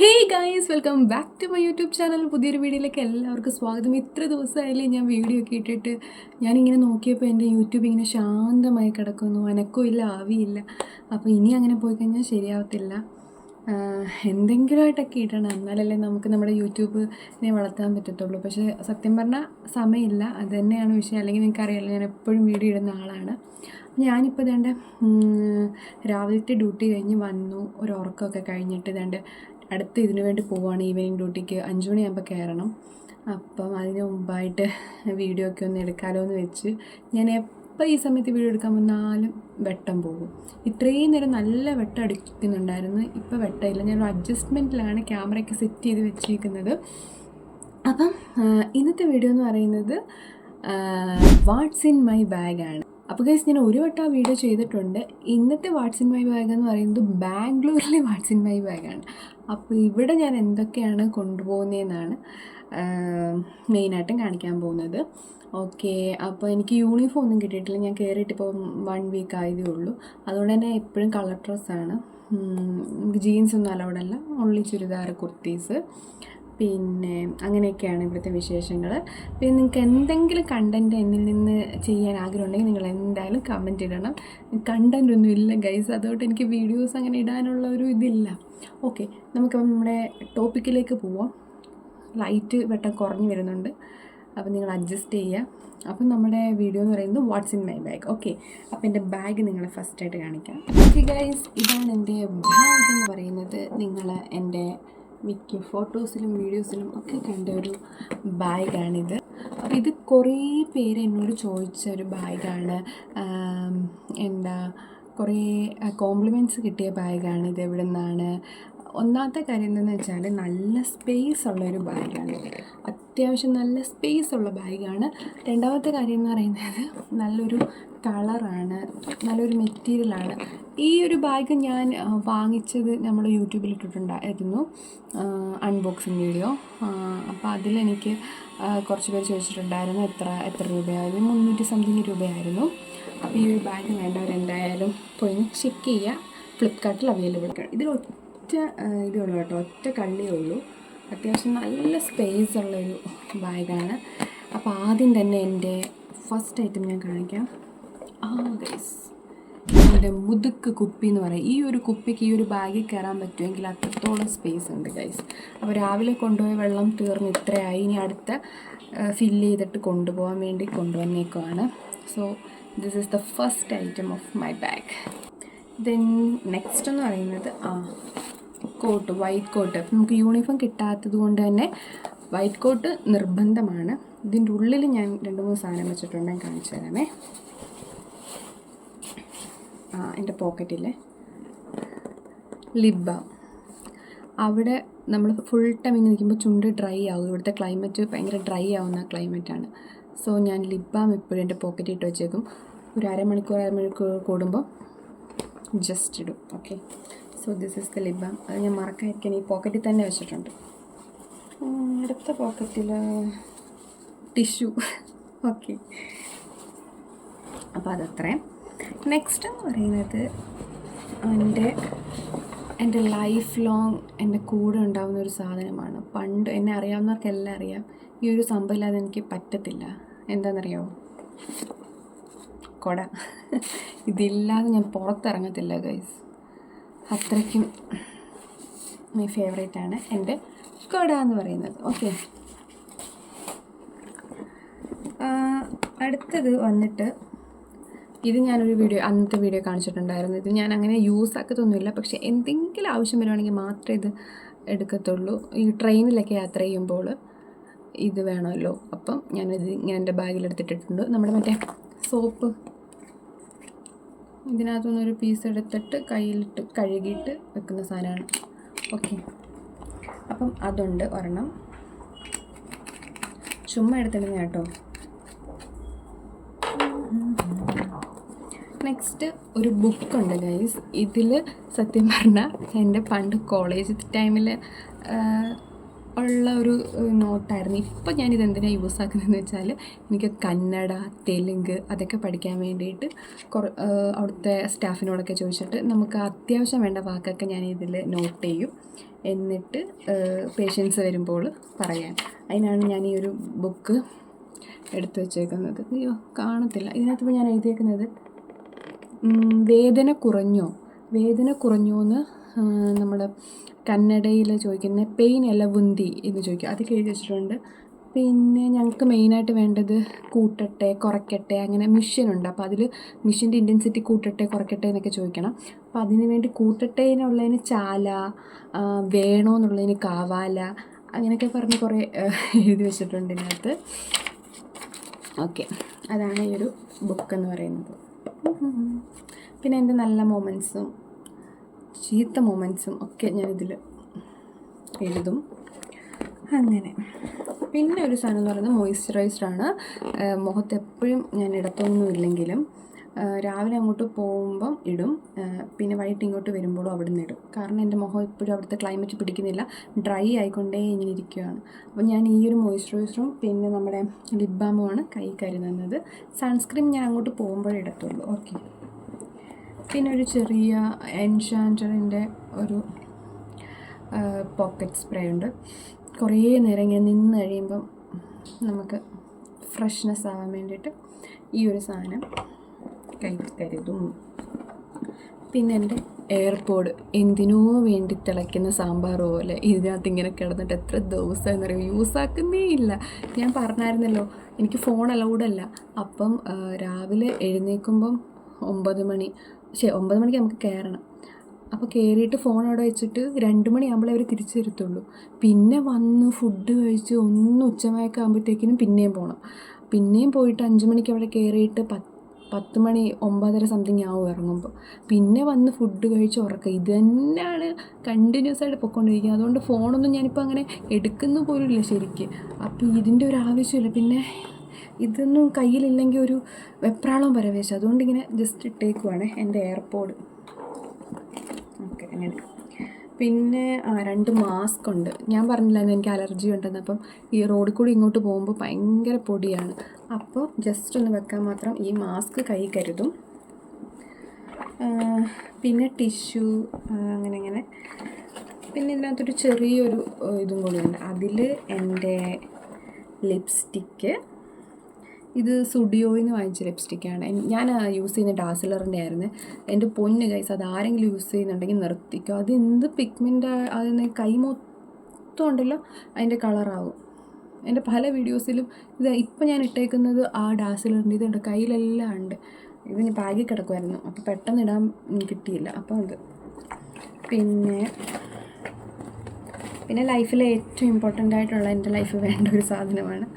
Hey guys, welcome back to my YouTube channel. പുതിയൊരു വീഡിയോയിലേക്ക് എല്ലാവർക്കും സ്വാഗതം. ഇത്ര ദിവസമായില്ലേ ഞാൻ വീഡിയോ ഒക്കെ ഇട്ടിട്ട്. ഞാനിങ്ങനെ നോക്കിയപ്പോൾ എൻ്റെ യൂട്യൂബ് ഇങ്ങനെ ശാന്തമായി കിടക്കുന്നു, അനക്കമില്ല, ആവിയില്ല. അപ്പോൾ ഇനി അങ്ങനെ പോയി കഴിഞ്ഞാൽ ശരിയാവത്തില്ല. എന്തെങ്കിലുമായിട്ടൊക്കെ ഇടണം, എന്നാലല്ലേ നമുക്ക് നമ്മുടെ യൂട്യൂബിനെ വളർത്താൻ പറ്റത്തുള്ളൂ. പക്ഷേ സത്യം പറഞ്ഞാൽ സമയമില്ല, അത് തന്നെയാണ് വിഷയം. അല്ലെങ്കിൽ നിങ്ങൾക്കറിയാമല്ലോ, ഞാൻ എപ്പോഴും വീഡിയോ ഇടുന്ന ആളാണ്. ഞാനിപ്പോൾ ഇതേണ്ട രാവിലത്തെ ഡ്യൂട്ടി കഴിഞ്ഞ് വന്നു, ഒരു ഉറക്കമൊക്കെ കഴിഞ്ഞിട്ട് ഇതേണ്ട അടുത്ത് ഇതിനു വേണ്ടി പോവുകയാണ്. ഈവനിങ് ഡ്യൂട്ടിക്ക് 5 മണിയാകുമ്പോൾ കയറണം. അപ്പം അതിന് മുമ്പായിട്ട് വീഡിയോ ഒക്കെ ഒന്ന് എടുക്കാമല്ലോ എന്ന് വെച്ച് ഞാൻ എപ്പോൾ ഈ സമയത്ത് വീഡിയോ എടുക്കാൻ വന്നാലും വെട്ടം പോകും. ഇത്രയും നേരം നല്ല വെട്ടം അടിക്കുന്നുണ്ടായിരുന്നു, ഇപ്പോൾ വെട്ടമില്ല. ഞാനൊരു അഡ്ജസ്റ്റ്മെൻറ്റിലാണ് ക്യാമറയൊക്കെ സെറ്റ് ചെയ്ത് വെച്ചിരിക്കുന്നത്. അപ്പം ഇന്നത്തെ വീഡിയോ എന്ന് പറയുന്നത് വാട്ട്സ് ഇൻ മൈ ബാഗാണ്. അപ്പോൾ ഗൈസ്, ഞാൻ ഒരു വട്ടം ആ വീഡിയോ ചെയ്തിട്ടുണ്ട്. ഇന്നത്തെ വാട്ട്സ് ഇൻ മൈ ബാഗ് എന്ന് പറയുന്നത് ബാംഗ്ലൂരിലെ വാട്ട്സ് ഇൻ മൈ ബാഗാണ്. അപ്പോൾ ഇവിടെ ഞാൻ എന്തൊക്കെയാണ് കൊണ്ടുപോകുന്നതെന്നാണ് മെയിനായിട്ടും കാണിക്കാൻ പോകുന്നത്. ഓക്കെ, അപ്പോൾ എനിക്ക് യൂണിഫോം ഒന്നും കിട്ടിയിട്ടില്ല. ഞാൻ കയറിയിട്ട് ഇപ്പോൾ 1 വീക്ക് ആയതേ ഉള്ളൂ. അതുകൊണ്ട് തന്നെ എപ്പോഴും കളർ ഡ്രസ്സാണ്. ജീൻസൊന്നും അലൗഡല്ല, ഓൺലി ചുരിദാർ, കുർത്തീസ്. പിന്നെ അങ്ങനെയൊക്കെയാണ് ഇവിടുത്തെ വിശേഷങ്ങൾ. പിന്നെ നിങ്ങൾക്ക് എന്തെങ്കിലും കണ്ടൻറ്റ് എന്നിൽ നിന്ന് ചെയ്യാൻ ആഗ്രഹമുണ്ടെങ്കിൽ നിങ്ങൾ എന്തായാലും കമൻറ്റ് ഇടണം. കണ്ടൻ്റ് ഒന്നും ഇല്ല ഗൈസ്, അതുകൊണ്ട് എനിക്ക് വീഡിയോസ് അങ്ങനെ ഇടാനുള്ള ഒരു ഇതില്ല. ഓക്കെ, നമുക്കപ്പം നമ്മുടെ ടോപ്പിക്കിലേക്ക് പോവാം. ലൈറ്റ് വെട്ടം കുറഞ്ഞു വരുന്നുണ്ട്, അപ്പോൾ നിങ്ങൾ അഡ്ജസ്റ്റ് ചെയ്യുക. അപ്പം നമ്മുടെ വീഡിയോ എന്ന് പറയുന്നത് what's in my bag. Okay, അപ്പോൾ എൻ്റെ ബാഗ് നിങ്ങളെ ഫസ്റ്റായിട്ട് കാണിക്കാം. ഓക്കെ ഗൈസ്, ഇതാണ് എൻ്റെ ബാഗ് എന്ന് പറയുന്നത്. നിങ്ങൾ എൻ്റെ മിക്ക ഫോട്ടോസിലും വീഡിയോസിലും ഒക്കെ കണ്ട ഒരു ബാഗാണിത്. അപ്പോൾ ഇത് കുറേ പേര് എന്നോട് ചോദിച്ച ഒരു ബാഗാണ്. കുറേ കോംപ്ലിമെൻറ്റ്സ് കിട്ടിയ ബാഗാണ്. ഇത് എവിടെ നിന്നാണ്? ഒന്നാമത്തെ കാര്യം എന്താണെന്ന് വെച്ചാൽ നല്ല സ്പേസ് ഉള്ളൊരു ബാഗാണ്, അത്യാവശ്യം നല്ല സ്പേസ് ഉള്ള ബാഗാണ്. രണ്ടാമത്തെ കാര്യം എന്ന് പറയുന്നത് നല്ലൊരു കളറാണ്, നല്ലൊരു മെറ്റീരിയലാണ്. ഈ ഒരു ബാഗ് ഞാൻ വാങ്ങിച്ചത് നമ്മൾ യൂട്യൂബിൽ ഇട്ടിട്ടുണ്ടായിരുന്നു അൺബോക്സിങ് വീഡിയോ. അപ്പോൾ അതിലെനിക്ക് കുറച്ച് പേര് ചോദിച്ചിട്ടുണ്ടായിരുന്നു എത്ര രൂപയായിരുന്നു. 300 സംതിങ് രൂപയായിരുന്നു. അപ്പോൾ ഈ ഒരു ബാഗ് വേണ്ടവരെന്തായാലും പോയി ചെക്ക് ചെയ്യുക. ഫ്ലിപ്കാർട്ടിൽ അവൈലബിൾ ആണ്. ഇതിൽ ഇതേ ഉള്ളൂ കേട്ടോ, ഒറ്റ കള്ളിയേ ഉള്ളൂ. അത്യാവശ്യം നല്ല സ്പേസ് ഉള്ളൊരു ബാഗാണ്. അപ്പോൾ ആദ്യം തന്നെ എൻ്റെ ഫസ്റ്റ് ഐറ്റം ഞാൻ കാണിക്കാം. ഗൈസ്, എൻ്റെ മുതുക്ക് കുപ്പി എന്ന് പറയും. ഈ ഒരു കുപ്പിക്ക് ഈ ഒരു ബാഗിൽ കയറാൻ പറ്റുമെങ്കിൽ അത്രത്തോളം സ്പേസ് ഉണ്ട് ഗൈസ്. അപ്പോൾ രാവിലെ കൊണ്ടുപോയ വെള്ളം തീർന്ന് ഇത്രയായി. ഇനി അടുത്ത ഫില്ല് ചെയ്തിട്ട് കൊണ്ടുപോകാൻ വേണ്ടി കൊണ്ടുവന്നേക്കുവാണ്. So this is the first item of my bag. Then next എന്ന് പറയുന്നത് കോട്ട്, വൈറ്റ് കോട്ട്. നമുക്ക് യൂണിഫോം കിട്ടാത്തത് കൊണ്ട് തന്നെ വൈറ്റ് കോട്ട് നിർബന്ധമാണ്. ഇതിൻ്റെ ഉള്ളിൽ ഞാൻ 2-3 സാധനം വെച്ചിട്ടുണ്ട്, ഞാൻ കാണിച്ചു തരാമേ. എൻ്റെ പോക്കറ്റിലെ ലിപ് ബാം. അവിടെ നമ്മൾ ഫുൾ ടൈം ഇങ്ങനെ നിൽക്കുമ്പോൾ ചുണ്ട് ഡ്രൈ ആവും. ഇവിടുത്തെ ക്ലൈമറ്റ് ഭയങ്കര ഡ്രൈ ആവുന്ന ക്ലൈമറ്റാണ്. സോ ഞാൻ ലിപ് ബാം എപ്പോഴും എൻ്റെ പോക്കറ്റിൽ ഇട്ട് വെച്ചേക്കും. ഒരു അരമണിക്കൂർ കൂടുമ്പോൾ ജസ്റ്റ് ഇടും. Okay, so this is the lip balm. അത് ഞാൻ മറക്കാതിരിക്കാൻ ഈ പോക്കറ്റിൽ തന്നെ വെച്ചിട്ടുണ്ട്. അടുത്ത പോക്കറ്റിൽ ടിഷ്യൂ. ഓക്കെ, അപ്പോൾ അതത്രയും. നെക്സ്റ്റ് എന്ന് പറയുന്നത് എൻ്റെ ലൈഫ് ലോങ് എൻ്റെ കൂടെ ഉണ്ടാകുന്ന ഒരു സാധനമാണ്. പണ്ട് എന്നെ അറിയാവുന്നവർക്കെല്ലാം അറിയാം, ഈ ഒരു സംഭവം ഇല്ലാതെ എനിക്ക് പറ്റത്തില്ല. എന്താണെന്നറിയാമോ? കുട. ഇതില്ലാതെ ഞാൻ പുറത്തിറങ്ങത്തില്ല ഗൈസ്. അത്രയ്ക്കും മൈ ഫേവറേറ്റാണ് എൻ്റെ കുട എന്ന് പറയുന്നത്. ഓക്കെ, അടുത്തത് വന്നിട്ട് ഇത് ഞാനൊരു അന്നത്തെ വീഡിയോ കാണിച്ചിട്ടുണ്ടായിരുന്നു. ഇത് ഞാൻ അങ്ങനെ യൂസ് ആക്കത്തൊന്നുമില്ല, പക്ഷേ എന്തെങ്കിലും ആവശ്യം വരുവാണെങ്കിൽ മാത്രമേ ഇത് എടുക്കത്തുള്ളൂ. ഈ ട്രെയിനിലൊക്കെ യാത്ര ചെയ്യുമ്പോൾ ഇത് വേണമല്ലോ. അപ്പം ഞാൻ എൻ്റെ ബാഗിലെടുത്തിട്ടിട്ടുണ്ട്. നമ്മുടെ മറ്റേ സോപ്പ്, ഇതിനകത്തുനിന്നൊരു പീസ് എടുത്തിട്ട് കയ്യിലിട്ട് കഴുകിയിട്ട് വെക്കുന്ന സാധനമാണ്. ഓക്കെ, അപ്പം അതുണ്ട് ഒരെണ്ണം. ചുമ്മാ എടുത്തിടുന്ന കേട്ടോ. നെക്സ്റ്റ് ഒരു ബുക്കുണ്ട് ഗൈസ്. ഇതിൽ സത്യം പറഞ്ഞാൽ എൻ്റെ പണ്ട് കോളേജ് ടൈമിൽ ഉള്ള ഒരു നോട്ടായിരുന്നു. ഇപ്പം ഞാനിത് എന്തിനാണ് യൂസ് ആക്കുന്നതെന്ന് വെച്ചാൽ എനിക്ക് കന്നഡ, തെലുങ്ക് അതൊക്കെ പഠിക്കാൻ വേണ്ടിയിട്ട് അവിടുത്തെ സ്റ്റാഫിനോടൊക്കെ ചോദിച്ചിട്ട് നമുക്ക് അത്യാവശ്യം വേണ്ട വാക്കൊക്കെ ഞാൻ ഇതിൽ നോട്ട് ചെയ്യും. എന്നിട്ട് പേഷ്യൻസ് വരുമ്പോൾ പറയാൻ. അതിനാണ് ഞാൻ ഈ ഒരു ബുക്ക് എടുത്തു വച്ചേക്കുന്നത്. അയ്യോ കാണത്തില്ല. ഇതിനകത്ത് ഞാൻ എഴുതിയേക്കുന്നത് വേദന കുറഞ്ഞോ എന്ന് നമ്മൾ കന്നഡയിൽ ചോദിക്കുന്ന പെയിൻ അല്ല വുന്തി എന്ന് ചോദിക്കും. അതൊക്കെ എഴുതി വെച്ചിട്ടുണ്ട്. പിന്നെ ഞങ്ങൾക്ക് മെയിനായിട്ട് വേണ്ടത് കൂട്ടട്ടെ, കുറയ്ക്കട്ടെ, അങ്ങനെ മിഷനുണ്ട്. അപ്പോൾ അതിൽ മിഷൻ്റെ ഇൻറ്റൻസിറ്റി കൂട്ടട്ടെ, കുറയ്ക്കട്ടെ എന്നൊക്കെ ചോദിക്കണം. അപ്പോൾ അതിന് വേണ്ടി കൂട്ടട്ടേനുള്ളതിന് ചാല, വേണോ എന്നുള്ളതിന് കാവാല, അങ്ങനെയൊക്കെ പറഞ്ഞ് കുറേ എഴുതി വെച്ചിട്ടുണ്ട് ഇതിനകത്ത്. ഓക്കെ, അതാണ് ഈ ഒരു ബുക്കെന്ന് പറയുന്നത്. പിന്നെ എൻ്റെ നല്ല മൊമെൻറ്റ്സും ചീത്ത മൊമെൻറ്റ്സും ഒക്കെ ഞാനിതിൽ എഴുതും. അങ്ങനെ പിന്നെ ഒരു സാധനം എന്ന് പറയുന്നത് മോയ്സ്ചറൈസറാണ്. മുഖത്ത് എപ്പോഴും ഞാൻ ഇടത്തൊന്നുമില്ലെങ്കിലും രാവിലെ അങ്ങോട്ട് പോകുമ്പം ഇടും, പിന്നെ വൈകിട്ട് ഇങ്ങോട്ട് വരുമ്പോഴും അവിടെ നിന്ന് ഇടും. കാരണം എൻ്റെ മുഖം ഇപ്പോഴും അവിടുത്തെ ക്ലൈമറ്റ് പിടിക്കുന്നില്ല, ഡ്രൈ ആയിക്കൊണ്ടേ ഇങ്ങനെ ഇരിക്കുകയാണ്. അപ്പോൾ ഞാൻ ഈ ഒരു മോയ്സ്ചറൈസറും പിന്നെ നമ്മുടെ ലിപ് ബാമുമാണ് കൈ കരുതുന്നത്. സൺസ്ക്രീൻ ഞാൻ അങ്ങോട്ട് പോകുമ്പോഴേ ഇടത്തുള്ളൂ. ഓക്കെ, പിന്നെ ഒരു ചെറിയ എൻഷാൻറ്ററിൻ്റെ ഒരു പോക്കറ്റ് സ്പ്രേ ഉണ്ട്. കുറേ നേരം ഇങ്ങനെ നിന്ന് കഴിയുമ്പം നമുക്ക് ഫ്രഷ്നെസ് ആവാൻ വേണ്ടിയിട്ട് ഈ ഒരു സാധനം കൈ കരുതും. പിന്നെ എൻ്റെ എയർപോഡ് എന്തിനോ വേണ്ടി തിളയ്ക്കുന്ന സാമ്പാർ പോലെ ഇതിനകത്ത് ഇങ്ങനെ കിടന്നിട്ട് എത്ര ദിവസമെന്നറിയും യൂസാക്കുന്നേ ഇല്ല. ഞാൻ പറഞ്ഞായിരുന്നല്ലോ എനിക്ക് ഫോൺ അലൗഡല്ല. അപ്പം രാവിലെ എഴുന്നേൽക്കുമ്പം 9 മണിക്ക് നമുക്ക് കയറണം. അപ്പോൾ കയറിയിട്ട് ഫോൺ അവിടെ വെച്ചിട്ട് 2 മണിയാകുമ്പോഴേ അവർ തിരിച്ചു തരത്തുള്ളൂ. പിന്നെ വന്ന് ഫുഡ് കഴിച്ച് ഒന്ന് ഉച്ചമയൊക്കെ ആകുമ്പോഴത്തേക്കിനും പിന്നെയും പോകണം. പിന്നെയും പോയിട്ട് 5 മണിക്ക് അവിടെ കയറിയിട്ട് 10 മണി 9:30 സംതിങ് ആവും ഇറങ്ങുമ്പോൾ. പിന്നെ വന്ന് ഫുഡ് കഴിച്ച് ഉറക്കുക. ഇത് തന്നെയാണ് കണ്ടിന്യൂസ് ആയിട്ട് പൊയ്ക്കൊണ്ടിരിക്കുന്നത്. അതുകൊണ്ട് ഫോണൊന്നും ഞാനിപ്പോൾ അങ്ങനെ എടുക്കുന്ന പോലുമില്ല ശരിക്ക്. അപ്പോൾ ഇതിൻ്റെ ഒരു ആവശ്യമില്ല. പിന്നെ ഇതൊന്നും കയ്യിലില്ലെങ്കിൽ ഒരു വെപ്രാളം പരവേശം. അതുകൊണ്ട് ഇങ്ങനെ ജസ്റ്റ് ഇട്ടേക്കുവാണ് എൻ്റെ എയർപോഡ്. ഓക്കെ, അങ്ങനെ. പിന്നെ 2 മാസ്ക് ഉണ്ട്. ഞാൻ പറഞ്ഞില്ലായിരുന്നു എനിക്ക് അലർജി ഉണ്ടെന്ന്. അപ്പം ഈ റോഡിൽ കൂടി ഇങ്ങോട്ട് പോകുമ്പോൾ ഭയങ്കര പൊടിയാണ്. അപ്പോൾ ജസ്റ്റ് ഒന്ന് വെക്കാൻ മാത്രം ഈ മാസ്ക് കൈ കരുതും. പിന്നെ ടിഷ്യൂ, അങ്ങനെ. പിന്നെ ഇതിനകത്തൊരു ചെറിയൊരു ഇതും കൂടിയുണ്ട്. അതിൽ എൻ്റെ ലിപ്സ്റ്റിക്ക്, ഇത് സുഡിയോയിൽ വാങ്ങിച്ച ലിപ്സ്റ്റിക്കാണ്. ഞാൻ യൂസ് ചെയ്യുന്ന ഡാസിലറിൻ്റെ ആയിരുന്നു. എൻ്റെ പൊന്ന് ഗൈസ്, അത് ആരെങ്കിലും യൂസ് ചെയ്യുന്നുണ്ടെങ്കിൽ നിർത്തിക്കോ. അത് എന്ത് പിഗ്മെൻ്റ്, അതിന് കൈ മൊത്തം ഉണ്ടല്ലോ അതിൻ്റെ കളറാവും. എൻ്റെ പല വീഡിയോസിലും ഇത് ഇപ്പം ഞാൻ ഇട്ടേക്കുന്നത് ആ ഡാസിലറിൻ്റെ ഇതുണ്ട്, കയ്യിലെല്ലാം ഉണ്ട്. ഇത് ഞാൻ ബാഗിൽ കിടക്കുമായിരുന്നു, അപ്പോൾ പെട്ടെന്ന് ഇടാൻ കിട്ടിയില്ല. അപ്പോൾ അത് പിന്നെ ലൈഫിലെ ഏറ്റവും ഇമ്പോർട്ടൻ്റ് ആയിട്ടുള്ള എൻ്റെ ലൈഫിൽ വേണ്ട ഒരു സാധനമാണ്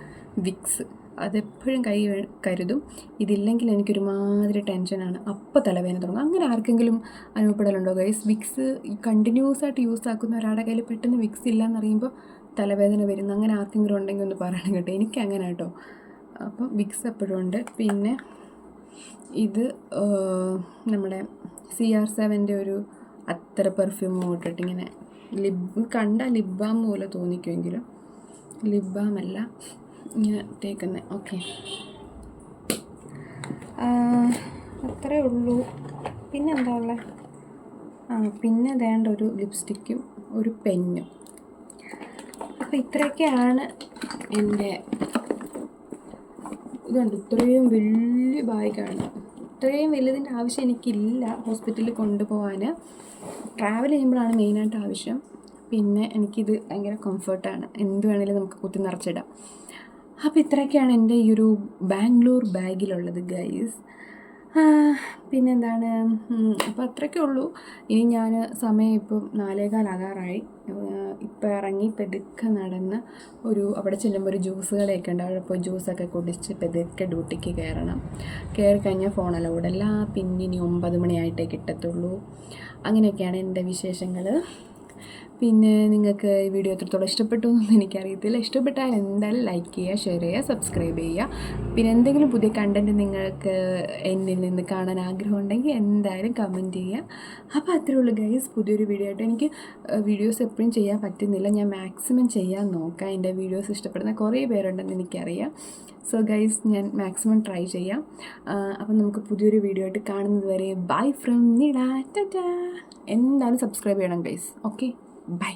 വിക്സ്. അതെപ്പോഴും കൈ കരുതും. ഇതില്ലെങ്കിൽ എനിക്കൊരുമാതിരി ടെൻഷനാണ്. അപ്പോൾ തലവേദന തുടങ്ങും. അങ്ങനെ ആർക്കെങ്കിലും അനുഭവപ്പെടലുണ്ടോ ഗൈസ്? വിക്സ് കണ്ടിന്യൂസ് ആയിട്ട് യൂസ് ആക്കുന്ന ഒരാളുടെ കയ്യിൽ പെട്ടെന്ന് വിക്സ് ഇല്ലയെന്ന് അറിയുമ്പോൾ തലവേദന വരുന്നു. അങ്ങനെ ആർക്കെങ്കിലും ഉണ്ടെങ്കിൽ ഒന്ന് പറയണം കേട്ടോ. എനിക്കങ്ങനെ കേട്ടോ. അപ്പം വിക്സ് എപ്പോഴും ഉണ്ട്. പിന്നെ ഇത് നമ്മുടെ CR7ൻ്റെ ഒരു അത്തര പെർഫ്യൂം ഇട്ടിട്ടിങ്ങനെ കണ്ട ലിപ് ബാം പോലെ തോന്നിക്കുമെങ്കിലും ലിപ് ബാം അല്ല, ഇങ്ങനെ തേക്കുന്നത്. ഓക്കെ, അത്രേ ഉള്ളൂ. പിന്നെ എന്താ ഉള്ളത്? പിന്നെ വേണ്ട ഒരു ലിപ്സ്റ്റിക്കും ഒരു പെന്നും. അപ്പോൾ ഇത്രയൊക്കെയാണ് എൻ്റെ ഇതുണ്ട്. ഇത്രയും വലിയ ബാഗാണ്. ഇത്രയും വലുതിൻ്റെ ആവശ്യം എനിക്കില്ല ഹോസ്പിറ്റലിൽ കൊണ്ടുപോകാൻ. ട്രാവൽ ചെയ്യുമ്പോഴാണ് മെയിനായിട്ട് ആവശ്യം. പിന്നെ എനിക്കിത് ഭയങ്കര കംഫർട്ടാണ്. എന്ത് വേണമെങ്കിലും നമുക്ക് കുത്തി നിറച്ചിടാം. അപ്പോൾ ഇത്രയൊക്കെയാണ് എൻ്റെ ഈ ഒരു ബാംഗ്ലൂർ ബാഗിലുള്ളത് ഗൈസ്. പിന്നെന്താണ്, അപ്പോൾ അത്രയൊക്കെ ഉള്ളൂ. ഇനി ഞാൻ സമയം ഇപ്പം 4:15 ആകാറായി. ഇപ്പോൾ ഇറങ്ങി പെതുക്കെ നടന്ന് അവിടെ ചെല്ലുമ്പോൾ ഒരു ജ്യൂസ് കടയൊക്കെ ഉണ്ട്. അവിടെ പോയി ജ്യൂസൊക്കെ കുടിച്ച് പെതുക്കെ ഡ്യൂട്ടിക്ക് കയറണം. കയറിക്കഴിഞ്ഞാൽ ഫോൺ അലൗഡല്ല. പിന്നെ ഇനി 9 മണിയായിട്ടേ കിട്ടത്തുള്ളൂ. അങ്ങനെയൊക്കെയാണ് എൻ്റെ വിശേഷങ്ങൾ. പിന്നെ നിങ്ങൾക്ക് ഈ വീഡിയോ എത്രത്തോളം ഇഷ്ടപ്പെട്ടു എന്നൊന്നും എനിക്കറിയത്തില്ല. ഇഷ്ടപ്പെട്ടാൽ എന്തായാലും ലൈക്ക് ചെയ്യുക, ഷെയർ ചെയ്യുക, സബ്സ്ക്രൈബ് ചെയ്യുക. പിന്നെ എന്തെങ്കിലും പുതിയ കണ്ടൻറ്റ് നിങ്ങൾക്ക് എന്നിൽ നിന്ന് കാണാൻ ആഗ്രഹമുണ്ടെങ്കിൽ എന്തായാലും കമൻറ്റ് ചെയ്യുക. അപ്പോൾ അത്രേ ഉള്ളൂ ഗൈസ്. പുതിയൊരു വീഡിയോ ആയിട്ട് എനിക്ക് വീഡിയോസ് എപ്പോഴും ചെയ്യാൻ പറ്റുന്നില്ല. ഞാൻ മാക്സിമം ചെയ്യാൻ നോക്കാം. എൻ്റെ വീഡിയോസ് ഇഷ്ടപ്പെടുന്ന കുറേ പേരുണ്ടെന്ന് എനിക്കറിയാം. സോ ഗൈസ്, ഞാൻ മാക്സിമം ട്രൈ ചെയ്യാം. അപ്പം നമുക്ക് പുതിയൊരു വീഡിയോ ആയിട്ട് കാണുന്നത് വരെ ബൈ ഫ്രം നിഡ. ടാറ്റാ. എന്തായാലും സബ്സ്ക്രൈബ് ചെയ്യണം ഗൈസ്. Okay, by.